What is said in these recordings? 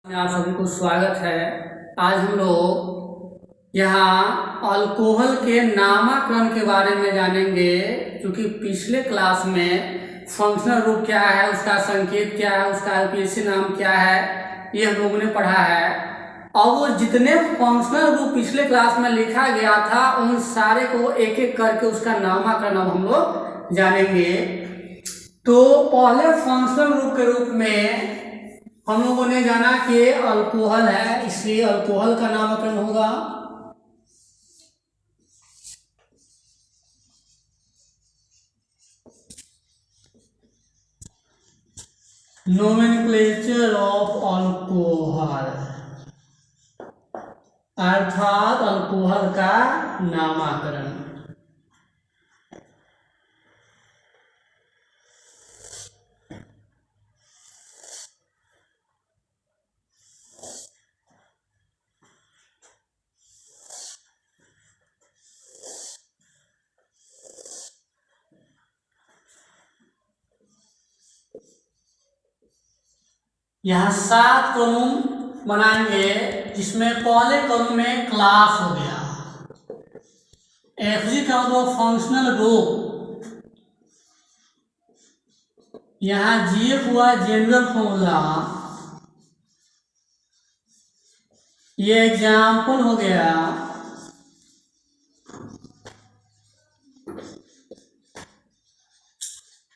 आप सभी को स्वागत है। आज हम लोग यहाँ अल्कोहल के नामकरण के बारे में जानेंगे, क्योंकि पिछले क्लास में फंक्शनल ग्रुप क्या है, उसका संकेत क्या है, उसका आईयूपीएसी नाम क्या है, ये हम लोगों ने पढ़ा है। और वो जितने फंक्शनल ग्रुप पिछले क्लास में लिखा गया था उन सारे को एक एक करके उसका नामकरण अब हम लोग जानेंगे। तो पहले फंक्शनल ग्रुप के रूप में हम लोगों ने जाना कि अल्कोहल है, इसलिए अल्कोहल का नामकरण होगा। नोमेनक्लेचर ऑफ अल्कोहल अर्थात अल्कोहल का नामकरण। यहाँ 7 कॉलम बनाएंगे, जिसमें पहले कॉलम में क्लास हो गया, एफजी का मतलब फंक्शनल ग्रुप, यहाँ जीएफ हुआ जनरल फॉर्मूला, ये एग्जाम्पल हो गया,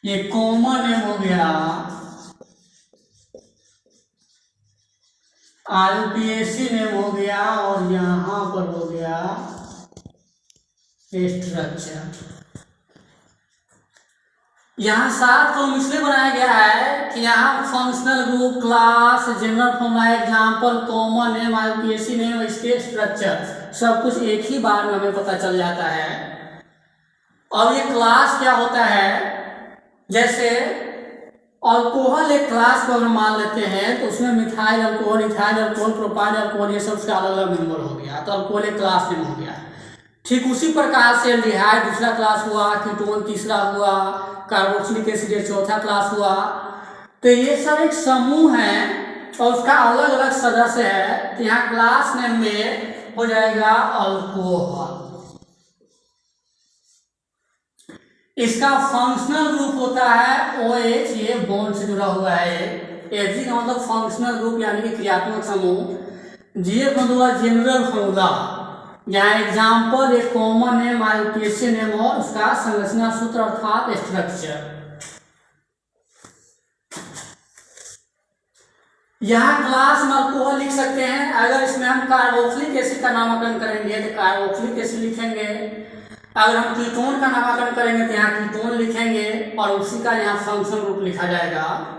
ये कॉमन नेम हो गया, आईयूपीएसी नेम हो गया, और यहां पर हो गया स्ट्रक्चर। यहाँ 7 कॉलम इसलिए बनाया गया है कि यहाँ functional group, class, general formula, example, common name, IUPAC name, इसके स्ट्रक्चर सब कुछ एक ही बार में हमें पता चल जाता है। अब ये क्लास क्या होता है, जैसे अल्कोहल एक क्लास को अगर मान लेते हैं तो उसमें methyl alcohol, ethyl alcohol, propyl alcohol, ये सब उसका अलग अलग मेंबर हो गया, तो अल्कोहल एक क्लास नेम हो गया। ठीक उसी प्रकार से एल्डिहाइड दूसरा क्लास हुआ, कीटोन तीसरा हुआ, कार्बोक्सिलिक एसिड चौथा क्लास हुआ। तो ये सब एक समूह है और उसका अलग अलग सदस्य है। तो यहाँ क्लास नेम में हो जाएगा अल्कोहल। इसका फंक्शनल ग्रुप होता है OH, ये बॉन्ड से जुड़ा हुआ है। एफजी का मतलब फंक्शनल ग्रुप यानी कि क्रियात्मक समूह। जीएफ मतलब जनरल फॉर्मूला, यहाँ एग्जाम्पल, एक कॉमन नेम, आईयूपीएसी नेम और उसका संरचना सूत्र अर्थात स्ट्रक्चर। यहाँ क्लास में अल्कोहल लिख सकते हैं। अगर इसमें हम कार्बोक्सिलिक एसिड का नामकरण करेंगे तो कार्बोक्सिलिक एसिड लिखेंगे, अगर हम कीटोन का नामकरण करेंगे तो यहाँ कीटोन लिखेंगे और उसी का यहाँ फंक्शनल ग्रुप लिखा जाएगा।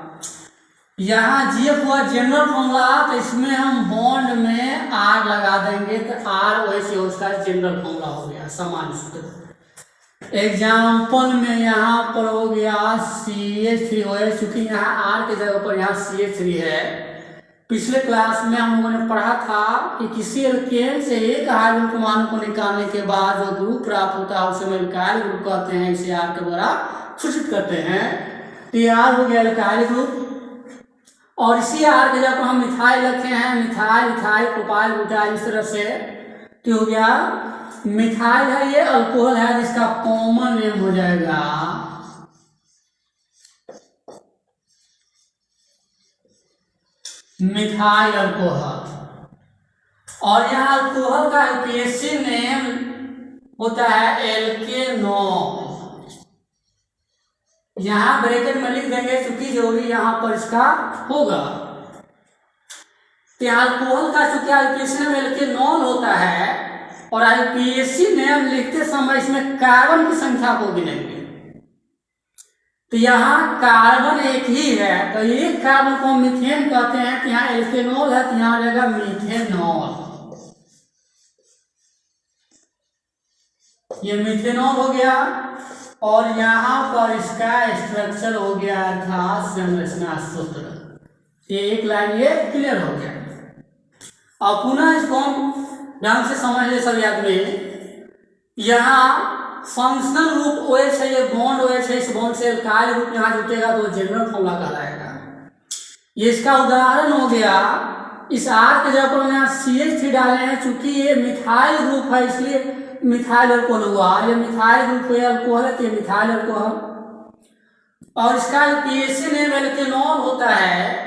यहाँ जीएफ हुआ जनरल फॉर्मूला, तो इसमें हम बॉन्ड में R लगा देंगे तो ROH उसका जनरल फॉर्मूला हो गया, सामान्य सूत्र। एग्जाम्पल में यहाँ पर हो गया CH3OH, क्योंकि यहाँ R के जगह पर यहाँ CH3 है। पिछले क्लास में हम लोगों ने पढ़ा था कि किसी एल्केन से एक हाइड्रोजन परमाणु को निकालने के बाद जो ग्रुप प्राप्त होता है उसे हम एल्काइल ग्रुप कहते हैं, इसे R के द्वारा सूचित करते हैं। तो ये R हो गया एल्काइल ग्रुप, और इसी R के जगह पर हम मिथाइल रखे हैं, मिथाइल, इथाइल, प्रोपाइल, ब्यूटाइल, इस तरह से। तो हो गया मिथाइल है, ये अल्कोहल है जिसका कॉमन नेम हो जाएगा मिथाइल अल्कोहल। और यहाँ अल्कोहल का आईयूपीएसी नेम होता है एल्केनॉल। यहाँ ब्रैकेट में लिख देंगे क्योंकि जरूरी यहाँ पर इसका होगा। तो अल्कोहल का चूंकि आईयूपीएसी नेम एल्केनॉल होता है और आईयूपीएसी नेम लिखते समय इसमें कार्बन की संख्या को गिनेंगे, तो यहाँ कार्बन एक ही है, तो एक कार्बन को मीथेन कहते हैं। तो यहाँ एल्केनॉल है तो यहाँ आ जाएगा मीथेनॉल, ये मीथेनॉल हो गया। और यहाँ पर इसका स्ट्रक्चर हो गया अर्थात संरचना सूत्र। ये एक लाइन ये क्लियर हो गया। और पुनः इसको हम ढंग से समझ ले सभी आदमी। यहाँ फंक्शनल ग्रुप OH है, ये बॉन्ड OH है, इस बॉन्ड से एल्काइल ग्रुप यहाँ जुटेगा तो जनरल फॉर्मूला कहलाएगा। ये इसका उदाहरण हो गया इस R के जगह पर हम यहाँ CH3 डाले हैं, चूंकि ये मिथाइल ग्रुप है इसलिए मिथाइल अल्कोहल हुआ। ये मिथाइल ग्रुप है, अल्कोहल है, तो ये मिथाइल अल्कोहल। और इसका पीएचसी नेम एल्केनॉल होता है।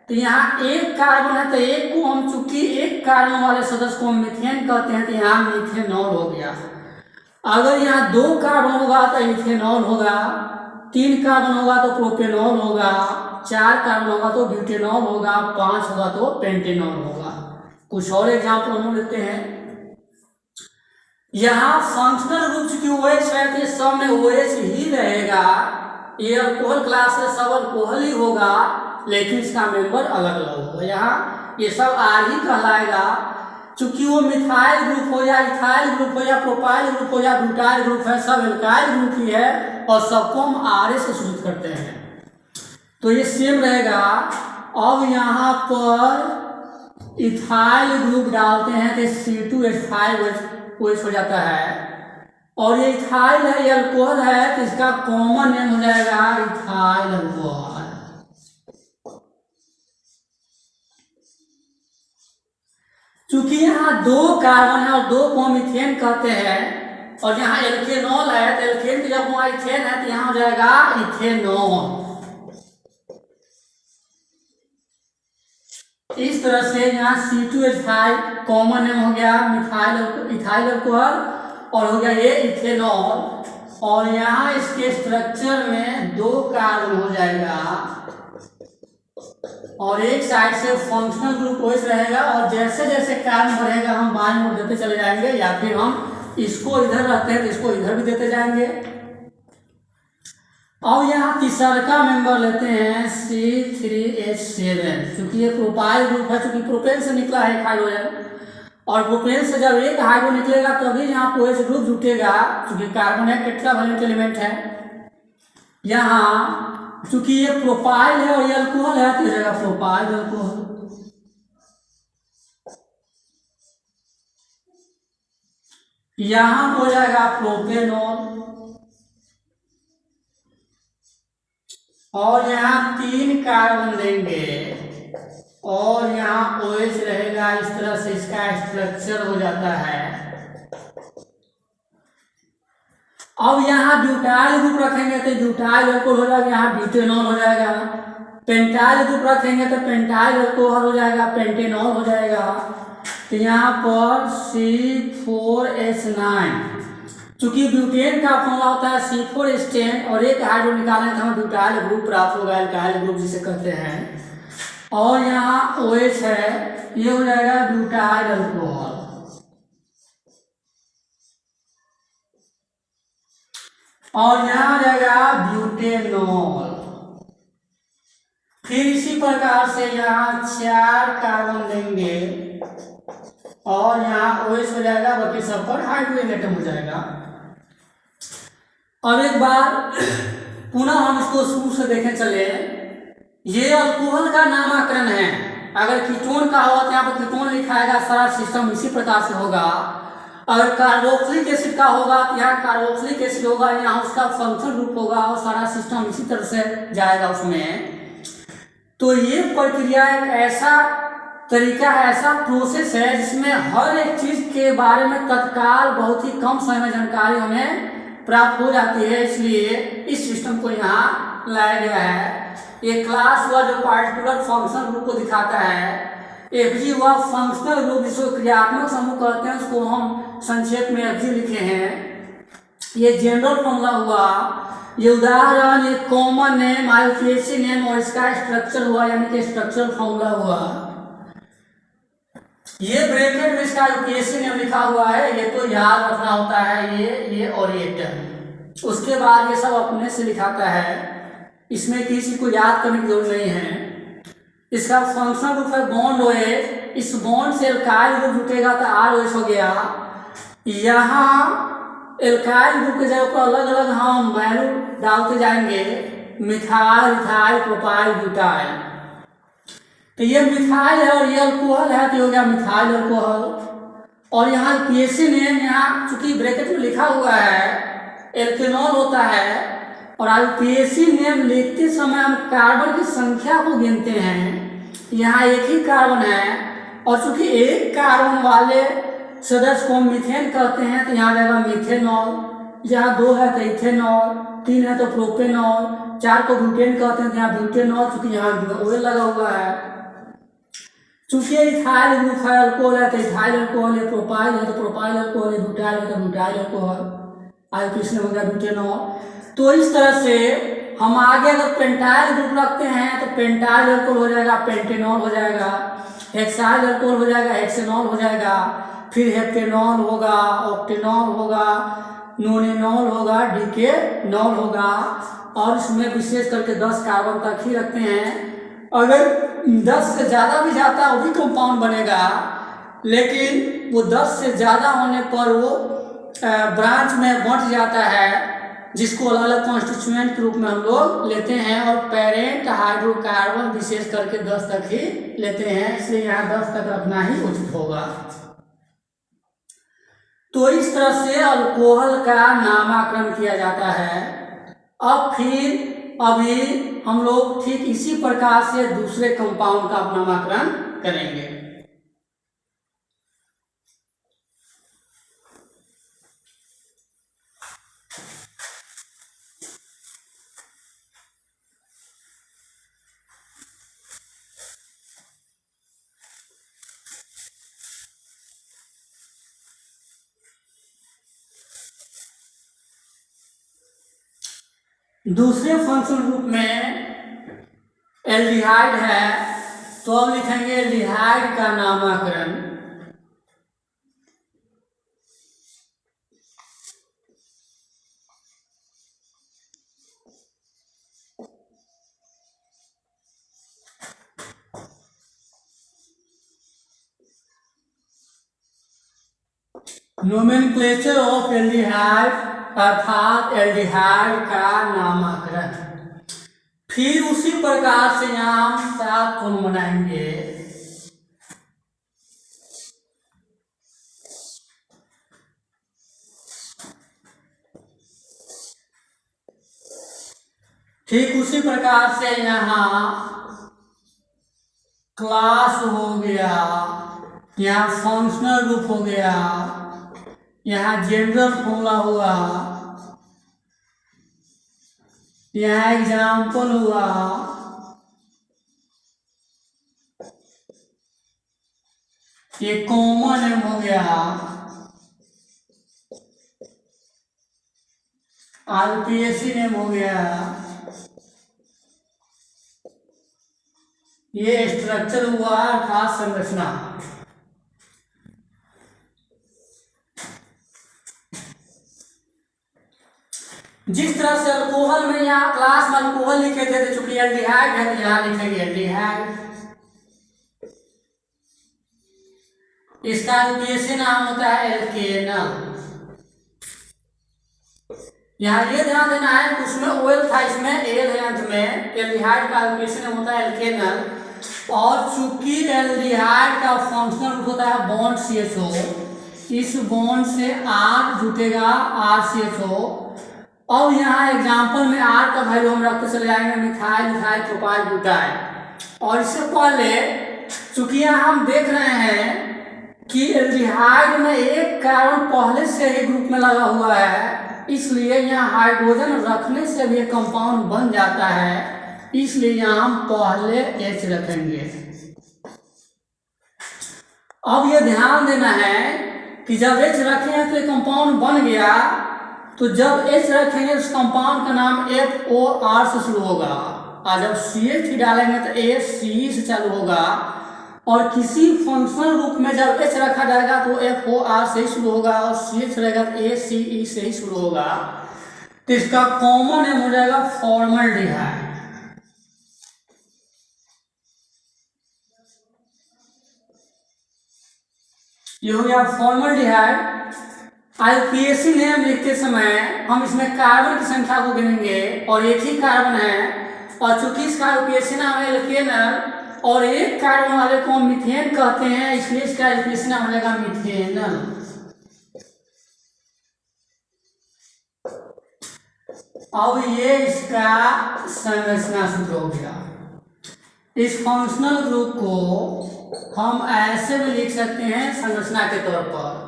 तो यहाँ एक कार्बन है, तो एक को हम चूंकि एक कार्बन वाले सदस्य को मीथेन कहते हैं, तो यहाँ मीथेनॉल हो गया। अगर यहाँ 2 कार्बन होगा तो इथेनॉल होगा, 3 कार्बन होगा तो प्रोपेनॉल होगा, 4 कार्बन होगा तो ब्यूटेनॉल होगा, 5 होगा तो पेंटेनॉल होगा। कुछ और एग्जाम्पल हम लेते हैं। यहाँ फंक्शनल ग्रुप चूंकि OH है तो सब में OH ही रहेगा। ये अल्कोहल क्लास है, सब अल्कोहल ही होगा, लेकिन इसका मेंबर अलग अलग होगा। यहाँ ये सब R ही कहलाएगा, चूंकि वो मिथाइल ग्रुप हो या इथाइल ग्रुप हो या प्रोपाइल ग्रुप हो या ब्यूटाइल ग्रुप है, सब एल्काइल ग्रुप ही है और सबको हम RS से सूचित करते हैं। तो ये सेम रहेगा। अब यहाँ पर इथाइल ग्रुप डालते हैं तो C2H5OH हो जाता है, और ये इथाइल है, ये अल्कोहल है, तो इसका कॉमन नेम हो जाएगा इथाइल अल्कोहल। चूंकि यहाँ 2 कार्बन है और 2 को हम इथेन कहते हैं, और यहाँ एल्केनॉल है तो एल्केन की जब वहाँ इथेन है तो यहाँ हो जाएगा इथेनॉल। इस तरह से यहाँ C2H5 कॉमन नेम हो गया इथाइल अल्कोहल, और हो गया ये इथेनॉल। और यहाँ इसके स्ट्रक्चर में 2 कार्बन हो जाएगा, और एक साइड से फंक्शनल ग्रुप OH रहेगा, और जैसे जैसे कार्बन बढ़ेगा हम बाएं ओर देते चले जाएंगे, या फिर हम इसको इधर रखते हैं तो इसको इधर भी देते जाएंगे। अब यहाँ तीसरा का मेंबर लेते हैं C3H7, क्योंकि ये प्रोपाइल ग्रुप है, चूंकि प्रोपेन से निकला है हाइड्रोजन, और प्रोपेन से जब एक हाइड्रो निकलेगा तभी यहाँ OH ग्रुप जुटेगा, चूंकि कार्बन है टेट्रावैलेंट एलिमेंट है। यहाँ चूंकि ये प्रोपाइल है और ये अल्कोहल है तो ये जगह प्रोपाइल अल्कोहल। यहाँ हो जाएगा प्रोपेनॉल, और यहाँ 3 कार्बन देंगे और यहाँ OH रहेगा। इस तरह से इसका स्ट्रक्चर हो जाता है। अब यहाँ ब्यूटाइल ग्रुप रखेंगे तो ब्यूटाइल अल्कोहल हो जाएगा, यहाँ ब्यूटेनॉल हो जाएगा। पेंटाइल ग्रुप रखेंगे तो पेंटाइल अल्कोहल हो जाएगा, पेंटेनॉल हो जाएगा। तो यहाँ पर C4H9, चूंकि ब्यूटेन का फॉर्मूला होता है C4 स्टेन, और एक हाइड्रो निकालेंगे तो हमें ब्यूटाइल ग्रुप प्राप्त होगा, एल्काइल ग्रुप जिसे कहते हैं। और यहाँ OH है, ये हो जाएगा ब्यूटाइल अल्कोहल। और यहाँ आ जाएगा ब्यूटेनॉल। फिर इसी प्रकार से यहाँ 4 कार्बन देंगे और यहाँ OH हो जाएगा, बाकी सब पर हाइड्रोजन एटम हो जाएगा। अब एक बार पुनः हम इसको शुरू से देखें चले। ये अल्कोहल का नामकरण है। अगर कीटोन का हुआ तो यहाँ पर कीटोन लिखाएगा, सारा सिस्टम इसी प्रकार से होगा। अगर कार्बोक्सिलिक एसिड का होगा तो यहाँ कार्बोक्सिलिक एसिड होगा, यहाँ उसका फंक्शनल ग्रुप होगा और सारा सिस्टम इसी तरह से जाएगा उसमें। तो ये प्रक्रिया एक ऐसा तरीका है, ऐसा प्रोसेस है जिसमें हर एक चीज के बारे में तत्काल बहुत ही कम समय में जानकारी हमें प्राप्त हो जाती है, इसलिए इस सिस्टम को यहाँ लाया गया है। ये क्लास हुआ जो पार्टिकुलर फंक्शनल ग्रुप को दिखाता है, एफजी हुआ फंक्शनल ग्रुप जिसको क्रियात्मक समूह कहते हैं, उसको हम संक्षेप में एफजी लिखे हैं। ये जनरल फॉर्मूला हुआ, ये उदाहरण, ये कॉमन नेम, आईयूपीएसी नेम और इसका स्ट्रक्चर हुआ, यानी कि स्ट्रक्चरल फॉर्मूला हुआ। ये ब्रैकेट में इसका आईयूपीएसी नेम लिखा हुआ है, ये तो याद रखना होता है, ये और ये टर्म। उसके बाद ये सब अपने से लिखाता है, इसमें किसी को याद करने की जरूरत नहीं है। इसका फंक्शनल ग्रुप है बॉन्ड OH, इस बॉन्ड से एल्काइल ग्रुप जुटेगा तो ROH हो गया। यहाँ एल्काइल ग्रुप के जगह पर अलग अलग हम वैल्यू डालते जाएंगे, मिथाइल, इथाइल, प्रोपाइल, ब्यूटाइल। तो ये मिथाइल है और ये अल्कोहल है, तो हो गया मिथाइल अल्कोहल। और यहाँ पीएसी नेम, यहाँ चूंकि ब्रैकेट में लिखा हुआ है एल्केनॉल होता है, और आईयूपीएसी नेम लिखते समय हम कार्बन की संख्या को गिनते हैं। यहाँ एक ही कार्बन है और चूंकि एक कार्बन वाले सदस्य को मीथेन कहते हैं तो यहाँ रहेगा मीथेनॉल। यहाँ 2 है तो इथेनॉल, 3 है तो प्रोपेनॉल, 4 को ब्यूटेन कहते हैं तो यहाँ ब्यूटेनॉल, चूंकि यहाँ ओएल लगा हुआ है। चूंकि इथाइल ग्रुप है, अल्कोहल है तो इथाइल अल्कोहल है, प्रोपाइल है तो प्रोपाइल अल्कोहल है, ब्यूटाइल है तो ब्यूटाइल अल्कोहल, आज कृष्ण हो गया ब्यूटेनॉल। तो इस तरह से हम आगे अगर पेंटाइल ग्रुप रखते हैं तो पेंटाइल अल्कोहल हो जाएगा, पेंटेनॉल हो जाएगा, हेक्साइल अल्कोहल हो जाएगा, हेक्सेनॉल हो जाएगा, फिर हेप्टेनॉल होगा, ऑक्टेनॉल होगा, नोनेनॉल होगा, डिकेनॉल होगा। और इसमें विशेष करके 10 कार्बन तक ही रखते हैं। अगर 10 से ज़्यादा भी जाता है वो भी कंपाउंड बनेगा, लेकिन वो 10 से ज़्यादा होने पर वो ब्रांच में बंट जाता है, जिसको अलग अलग कॉन्स्टिट्यूएंट के रूप में हम लोग लेते हैं। और पेरेंट हाइड्रोकार्बन विशेष करके 10 तक ही लेते हैं, इसलिए यहाँ 10 तक रखना ही उचित होगा। तो इस तरह से अल्कोहल का नामकरण किया जाता है। अब फिर अभी हम लोग ठीक इसी प्रकार से दूसरे कंपाउंड का नामकरण करेंगे। दूसरे फंक्शन ग्रुप में एल्डिहाइड है, तो अब लिखेंगे एल्डिहाइड का नामकरण। नोमेनक्लेचर ऑफ एल्डिहाइड अर्थात एल्डिहाइड का नामकरण। फिर उसी प्रकार से यहाँ हम 7 को बनाएंगे। ठीक उसी प्रकार से यहाँ क्लास हो गया, यहाँ फंक्शनल ग्रुप हो गया, यहाँ जनरल फॉर्मूला हुआ, यहाँ एग्जाम्पल हुआ, ये कॉमन नेम हो गया, आरपीएससी नेम हो गया, ये स्ट्रक्चर हुआ अर्थात संरचना। जिस तरह से अल्कोहल में यहाँ क्लास में अल्कोहल लिखे थे, तो चूंकि एल्डिहाइड है तो यहाँ लिखेंगे एल्डिहाइड। इसका आरपीएससी नाम होता है एल्केनल। यहाँ ये ध्यान देना है कि उसमें ओएल था, इसमें एल है अंत में। एल्डिहाइड का आरपीएससी नाम होता है एल्केनल। और चूंकि एल्डिहाइड का फंक्शनल ग्रुप होता है बॉन्ड CHO, इस बॉन्ड से R जुटेगा RCHO। अब यहाँ एग्जाम्पल में R का वैल्यू हम रखते चले जाएंगे मिथाइल, इथाइल, प्रोपाइल, ब्यूटाइल। और इससे पहले चूंकि यहाँ हम देख रहे हैं कि एल्डिहाइड में एक कार्बन पहले से ही ग्रुप में लगा हुआ है, इसलिए यहाँ हाइड्रोजन रखने से भी कंपाउंड बन जाता है, इसलिए यहाँ हम पहले H रखेंगे। अब ये ध्यान देना है कि जब H रखे हैं तो कंपाउंड बन गया, तो जब H रखेंगे उस कंपाउंड का नाम FOR से शुरू होगा, और जब CH डालेंगे तो ACE से चालू होगा। और किसी फंक्शनल ग्रुप में जब H रखा जाएगा तो FOR से ही शुरू होगा, और CH रहेगा तो ACE से ही शुरू होगा। तो इसका कॉमन नेम हो जाएगा फॉर्मल्डिहाइड। ये हो गया फॉर्मल्डिहाइड। आईपीएससी नेम लिखते समय हम इसमें कार्बन की संख्या को गिनेंगे, और एक ही कार्बन है, और चूंकि इसका आईपीएससी नाम है एल्केनल, और एक कार्बन वाले को हम मीथेन कहते हैं, इसलिए इसका आईपीएससी नाम हो जाएगा मीथेनल। अब ये इसका संरचना सूत्र हो गया। इस फंक्शनल ग्रुप को हम ऐसे भी लिख सकते हैं संरचना के तौर पर।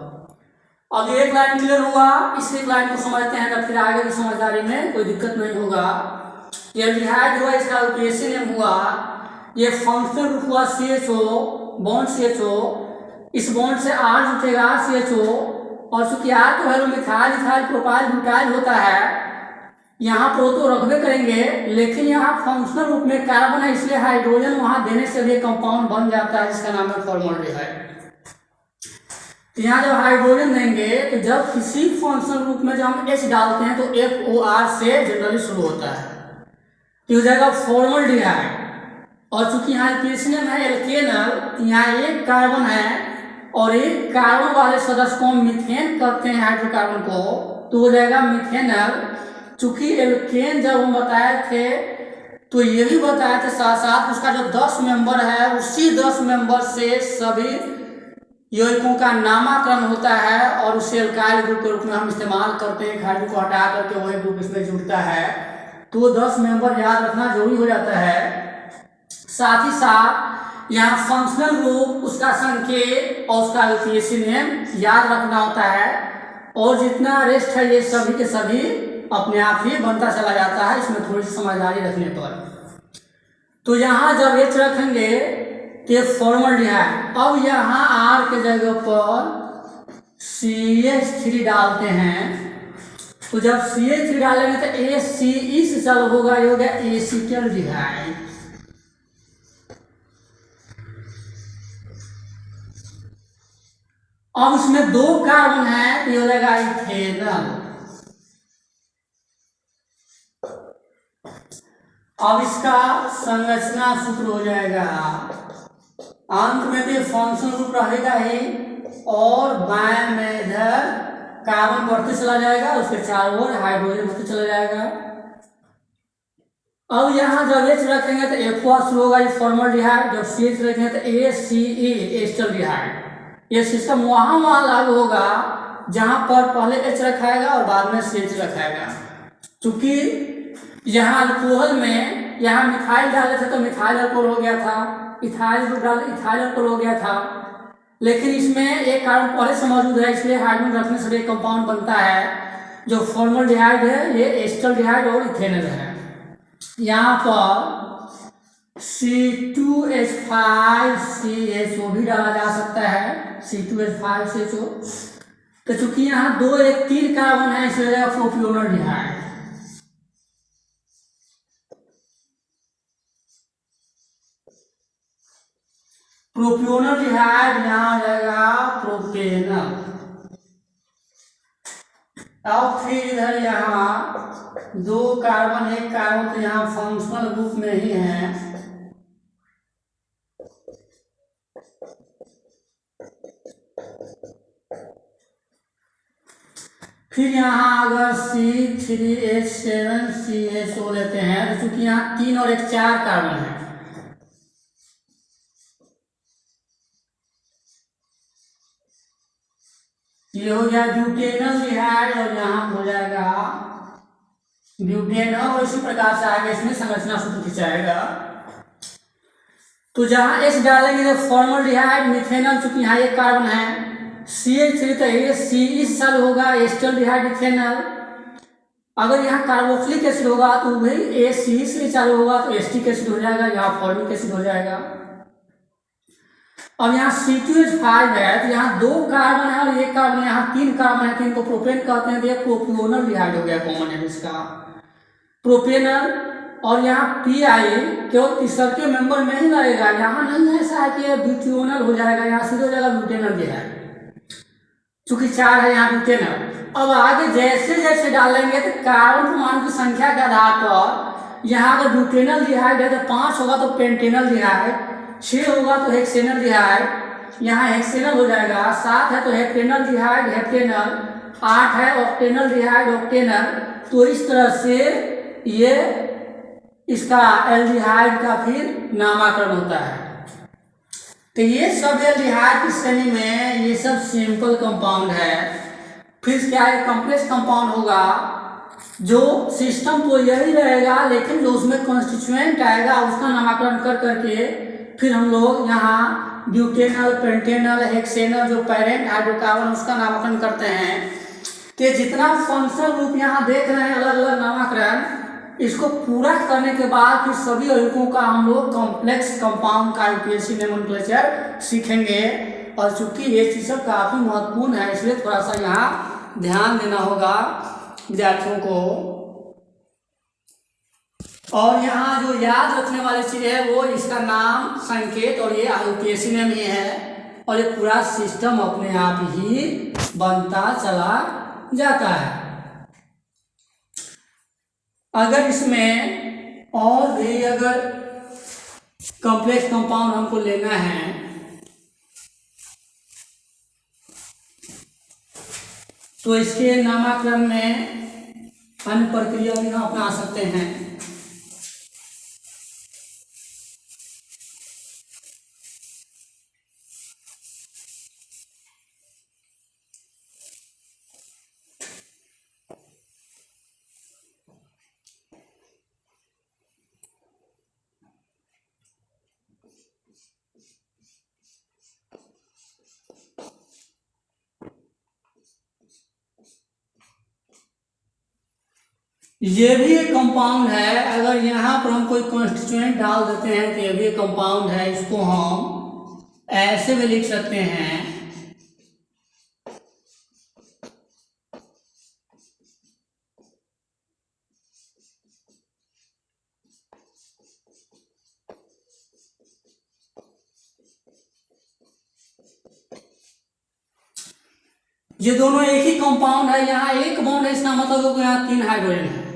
अब एक लाइन क्लियर हुआ, इस एक लाइन को समझते हैं तो फिर आगे की समझदारी में कोई दिक्कत नहीं होगा। ये एल्डिहाइड हुआ, इसका यूपीएससी नेम हुआ, ये फंक्शनल ग्रुप हुआ CHO, बॉन्ड CHO, इस बॉन्ड से R जुटेगा CHO, और चूंकि R तो है मिथाइल इथाइल प्रोपाइल ब्यूटाइल होता है, यहाँ प्रोटो रखबे करेंगे, लेकिन यहाँ फंक्शनल ग्रुप में कार्बन है इसलिए हाइड्रोजन वहां देने से भी कंपाउंड बन जाता है जिसका नाम है फॉर्मल्डिहाइड। तो यहाँ जब हाइड्रोजन देंगे तो जब किसी फंक्शनल ग्रुप में जब हम H डालते हैं तो FOR से जनरली शुरू होता है, तो हो जाएगा फॉर्मल्डिहाइड। और चूंकि यहाँ एल्केनल है एल्केनल, यहाँ एक कार्बन है और एक कार्बन वाले सदस्य को हम मीथेन कहते हैं हाइड्रोकार्बन को, तो हो जाएगा मिथेनल। चूंकि एल्केन जब हम बताए थे तो ये भी बताया था साथ साथ उसका जो 10 मेंबर है उसी 10 मेंबर से सभी यौगिकों का नामकरण होता है और उसे एल्काइल ग्रुप के रूप में हम इस्तेमाल करते हैं। हाइड्रोजन को हटा करके वही ग्रुप इसमें जुड़ता है, तो 10 मेंबर याद रखना जरूरी हो जाता है। साथ ही साथ यहाँ फंक्शनल ग्रुप, उसका संकेत और उसका यूपीएससी नेम याद रखना होता है, और जितना रेस्ट है ये सभी के सभी अपने आप ही बनता चला जाता है, इसमें थोड़ी सी समझदारी रखने पर। तो यहाँ जब H रखेंगे तो फॉर्मल्डिहाइड, अब यहाँ R के जगह पर CH3 डालते हैं, तो जब CH3 डालेंगे तो ACE से चालू होगा, ये हो गया एसिटल्डिहाइड। अब उसमें 2 कार्बन है तो ये हो जाएगा इथेनल। अब इसका संरचना सूत्र हो जाएगा, अंत में तो फंक्शनल ग्रुप रहेगा ही, और बाएं में इधर कार्बन बढ़ते चला जाएगा, उसके चारों ओर हाइड्रोजन बढ़ते चला जाएगा। अब यहाँ जब H रखेंगे तो FO शुरू होगा, ये फॉर्मल्डिहाइड। जब CH रखेंगे तो ACE एसिटल्डिहाइड। ये सिस्टम वहां लागू होगा जहां पर पहले H रखाएगा और बाद में CH रखाएगा। चूंकि यहाँ अल्कोहल में यहाँ मिथाइल डाले थे तो मिथाइल अल्कोहल हो गया था, इथाइल ग्रुप डाले इथाइल अल्कोहल हो गया था, लेकिन इसमें एक कार्बन पहले से मौजूद है इसलिए हाइड्रोजन रखने से एक कंपाउंड बनता है जो फॉर्मल्डिहाइड है, ये एसिटल्डिहाइड और इथेनल है। यहाँ पर C2H5CHO भी डाला जा सकता है, C2H5CHO। तो चूंकि यहाँ 2 1 3 कार्बन है इसलिए प्रोपियोनल्डिहाइड। प्रोपियोनल्डिहाइड यहाँ आ जाएगा प्रोपेनल। अब फिर इधर यहाँ 2 कार्बन 1 कार्बन तो यहाँ फंक्शनल ग्रुप में ही है, फिर यहाँ अगर C3H7CHO लेते हैं तो चूंकि यहाँ 3 और 1 4 कार्बन है, ये हो गया ब्यूटेनल्डिहाइड और यहाँ हो जाएगा ब्यूटेनल, और इसी प्रकार से आगे इसमें संरचना सूत्र खिंचाएगा। तो जहाँ H डालेंगे तो फॉर्मल्डिहाइड मिथेनल, चूंकि यहाँ 1 कार्बन है, CH3 तो ये CE से चालू होगा एसिटल्डिहाइड इथेनल। अगर यहाँ कार्बोक्सिलिक एसिड होगा तो वही ACE से चालू होगा तो एसिटिक एसिड हो जाएगा, यहाँ फॉर्मिक एसिड हो जाएगा। अब यहाँ C2H5 है तो यहाँ 2 कार्बन है और 1 कार्बन, यहाँ 3 कार्बन है, 3 को प्रोपेन कहते हैं, तो ये प्रोपियोनल्डिहाइड हो गया, कॉमन है इसका प्रोपेनल। और यहाँ PI केवल तीसरे मेंबर में ही लगेगा, यहाँ नहीं ऐसा है कि ब्यूटियोनल हो जाएगा, यहाँ सीधे हो जाएगा ब्यूटेनल्डिहाइड, चूंकि 4 है यहाँ ब्यूटेनल। अब आगे जैसे जैसे डालेंगे तो कार्बन परमाणु की संख्या के आधार पर यहाँ अगर ब्यूटेनल्डिहाइड है तो 5 होगा तो पेंटेनल्डिहाइड, 6 होगा तो हेक्सेनल्डिहाइड, यहाँ हेक्सेनल हो जाएगा, 7 है तो हेप्टेनल्डिहाइड हेप्टेनल, 8 है ऑक्टेनल्डिहाइड ऑक्टेनल। तो इस तरह से ये इसका एल्डिहाइड का फिर नामकरण होता है। तो ये सब एल्डिहाइड की श्रेणी में ये सब सिंपल कंपाउंड है। फिर क्या है, कॉम्प्लेक्स कंपाउंड होगा जो सिस्टम तो यही रहेगा, लेकिन जो उसमें कॉन्स्टिट्यूएंट आएगा उसका नामकरण कर करके फिर हम लोग यहाँ ब्यूटेनल, पेंटेनल, हेक्सेनल जो पेरेंट हाइड्रोकार्बन उसका नामकरण करते हैं। तो जितना फंक्शनल ग्रुप यहाँ देख रहे हैं अलग अलग नामकरण, इसको पूरा करने के बाद फिर सभी यौगिकों का हम लोग कॉम्प्लेक्स कंपाउंड का यूपीएससी नोमेनक्लेचर सीखेंगे। और चूंकि ये चीज़ सब काफ़ी महत्वपूर्ण है, इसलिए थोड़ा सा यहाँ ध्यान देना होगा विद्यार्थियों को। और यहाँ जो याद रखने वाली चीज़ है वो इसका नाम, संकेत और ये यूपीएससी नेम ही है, और ये पूरा सिस्टम अपने आप ही बनता चला जाता है। अगर इसमें और भी अगर कॉम्प्लेक्स कंपाउंड हमको लेना है तो इसके नामकरण में अन्य प्रक्रिया भी हम अपना सकते हैं। ये भी एक कंपाउंड है। अगर यहाँ पर हम कोई कॉन्स्टिट्यूएंट डाल देते हैं तो ये भी एक कंपाउंड है। इसको हम ऐसे भी लिख सकते हैं, ये दोनों एक ही कंपाउंड है। यहाँ एक बॉन्ड है, इसका मतलब है कि यहाँ 3 हाइड्रोजन है।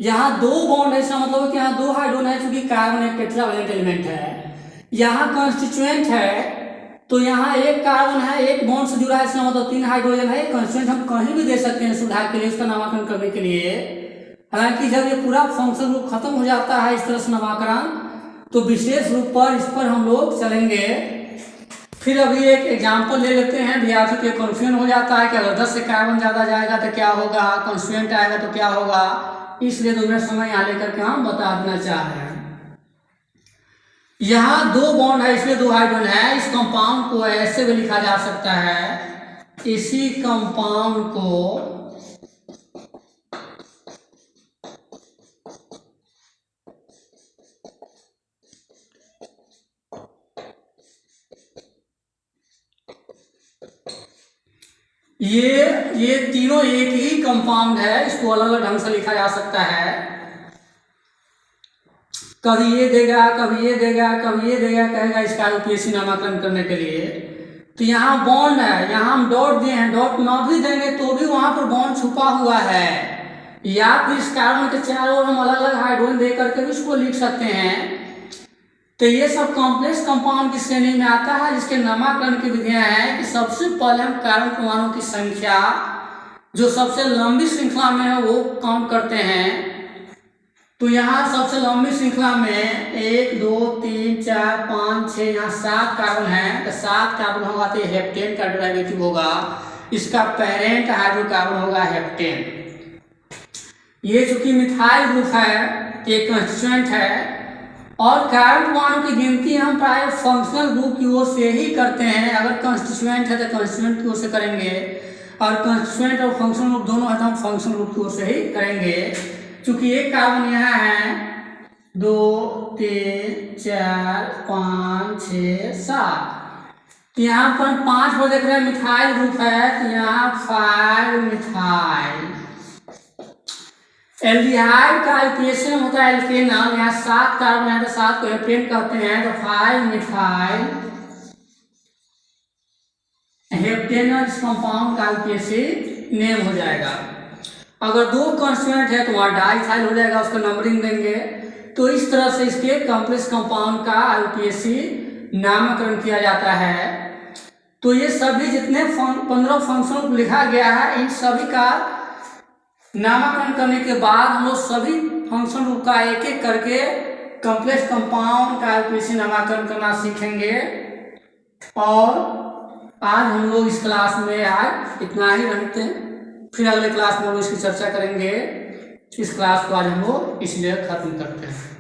यहाँ 2 बॉन्ड है, इसका मतलब है कि यहाँ 2 हाइड्रोजन है, क्योंकि कार्बन एक टेट्रावैलेंट एलिमेंट है। यहाँ कॉन्स्टिट्यूएंट है तो यहाँ एक कार्बन है, एक बॉन्ड से जुड़ा है, इसका मतलब 3 हाइड्रोजन है। कॉन्स्टिट्यूएंट हम कहीं भी दे सकते हैं सुधार के लिए, उसका नामकरण करने के लिए। हालांकि जब ये पूरा फंक्शन रूप खत्म हो जाता है इस तरह से नामकरण, तो विशेष रूप पर इस पर हम लोग चलेंगे। फिर अभी एक एग्जाम्पल ले लेते हैं, विद्यार्थियों के कन्फ्यूजन हो जाता है कि अगर 10 से कार्बन ज़्यादा जाएगा तो क्या होगा, कॉन्स्टिट्यूएंट आएगा तो क्या होगा, इसलिए 2 मिनट समय यहाँ लेकर के हम बता देना चाह रहे हैं। यहाँ 2 बॉन्ड है, इसलिए 2 हाइड्रोजन है। इस कंपाउंड को ऐसे भी लिखा जा सकता है, इसी कंपाउंड को ये तीनों एक ही कंपाउंड है, इसको अलग अलग ढंग से लिखा जा सकता है। कभी ये देगा, कभी ये देगा, कभी ये देगा, कहेगा इसका यूपीएससी नामकरण करने के लिए। तो यहाँ बॉन्ड है, यहाँ हम डॉट दिए हैं, डॉट ना भी देंगे तो भी वहां पर बॉन्ड छुपा हुआ है। या फिर इस कार्बन के चारों ओर हम अलग अलग हाइड्रोजन दे करके भी इसको लिख सकते हैं। तो ये सब कॉम्प्लेक्स कंपाउंड की श्रेणी में आता है, जिसके नामकरण की विधियां हैं कि सबसे पहले हम कार्बन परमाणु की संख्या जो सबसे लंबी श्रृंखला में है वो काउंट करते हैं। तो यहाँ सबसे लंबी श्रृंखला में 1 2 3 4 5 6 यहाँ 7 कार्बन है। तो 7 कार्बन होगा तो हेप्टेन का डेरिवेटिव होगा, इसका पेरेंट हाइड्रोकार्बन होगा हेप्टेन। ये चूंकि मिथाइल ग्रुप है, एक कंस्टिट्यूएंट है, और कार्बन परमाणु की गिनती हम प्राय फंक्शनल ग्रुप की ओर से ही करते हैं। अगर कंस्टिट्यूएंट है तो कंस्टिट्यूएंट की ओर से करेंगे, और कंस्टिट्यूएंट और फंक्शनल ग्रुप दोनों है तो हम फंक्शनल ग्रुप की ओर से ही करेंगे। चूंकि एक कार्बन यहाँ है 2 3 4 5 6 7, यहाँ पर 5 पर देख रहे हैं मिथाइल ग्रुप है, तो यहाँ 5 मिथाइल। एल्डिहाइड का यूपीएससी होता है एल्केनल, यहाँ 7 कार्बन है तो 7 को हेप्टेन कहते हैं, तो 5 मिथाइल हेप्टेनल कंपाउंड का यूपीएससी नेम हो जाएगा। अगर 2 कॉन्स्टिट्यूएंट है तो वहाँ डाइथाइल हो जाएगा, उसको नंबरिंग देंगे। तो इस तरह से इसके कॉम्प्लेक्स कंपाउंड का यूपीएससी नामकरण किया जाता है। तो ये सभी जितने 15 फंक्शन लिखा गया है, इन सभी का नामकरण करने के बाद हम लोग सभी फंक्शन ग्रुप का एक एक करके कॉम्प्लेक्स कंपाउंड का यूपीएससी नामकरण करना सीखेंगे। और आज हम लोग इस क्लास में आज इतना ही रखते हैं, फिर अगले क्लास में हम इसकी चर्चा करेंगे। इस क्लास को आज हम लोग इसलिए खत्म करते हैं।